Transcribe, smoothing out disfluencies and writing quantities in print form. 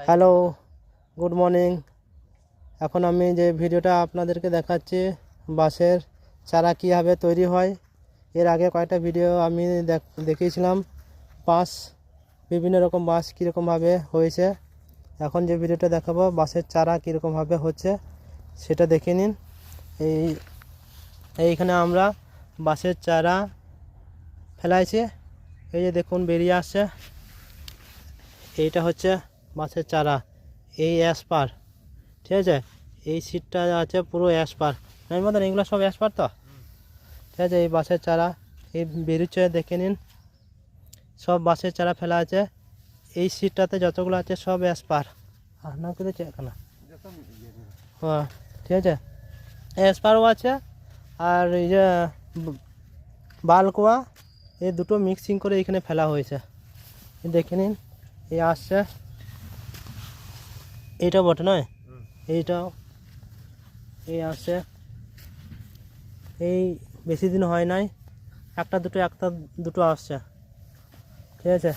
Hello, good morning. এখন আমি যে ভিডিওটা আপনাদেরকে দেখাচ্ছি বাঁশের চারা কীভাবে তৈরি হয়। এর আগে কয়েকটা ভিডিও আমি দেখিয়েছিলাম বাঁশ, বিভিন্ন রকম বাঁশ কীরকমভাবে হয়েছে। এখন যে ভিডিওটা দেখাবো বাঁশের চারা কীরকমভাবে হচ্ছে সেটা দেখে নিন। এইখানে আমরা বাঁশের চারা ফেলাইছি, এই যে দেখুন বেরিয়ে আসছে। এইটা হচ্ছে বাঁশের চারা, এই অ্যাসপার, ঠিক আছে। এই সিটটা আছে পুরো অ্যাসপার, আমি মতন এগুলো সব অ্যাসপার তো, ঠিক আছে। এই বাঁশের চারা এই বেরোচ্ছে, দেখে নিন সব বাঁশের চারা ফেলা আছে। এই সিটটাতে যতগুলো আছে সব অ্যাসপার, না কেটেছে এখানে, হ্যাঁ ঠিক আছে। অ্যাসপারও আছে আর এই যে বালকোয়া, এই দুটো মিক্সিং করে এখানে ফেলা হয়েছে, দেখে নিন। এই আসছে, এইটা বটে নয়, এইটাও এই আসছে। এই বেশি দিন হয় নাই, একটা দুটো আসছে, ঠিক আছে।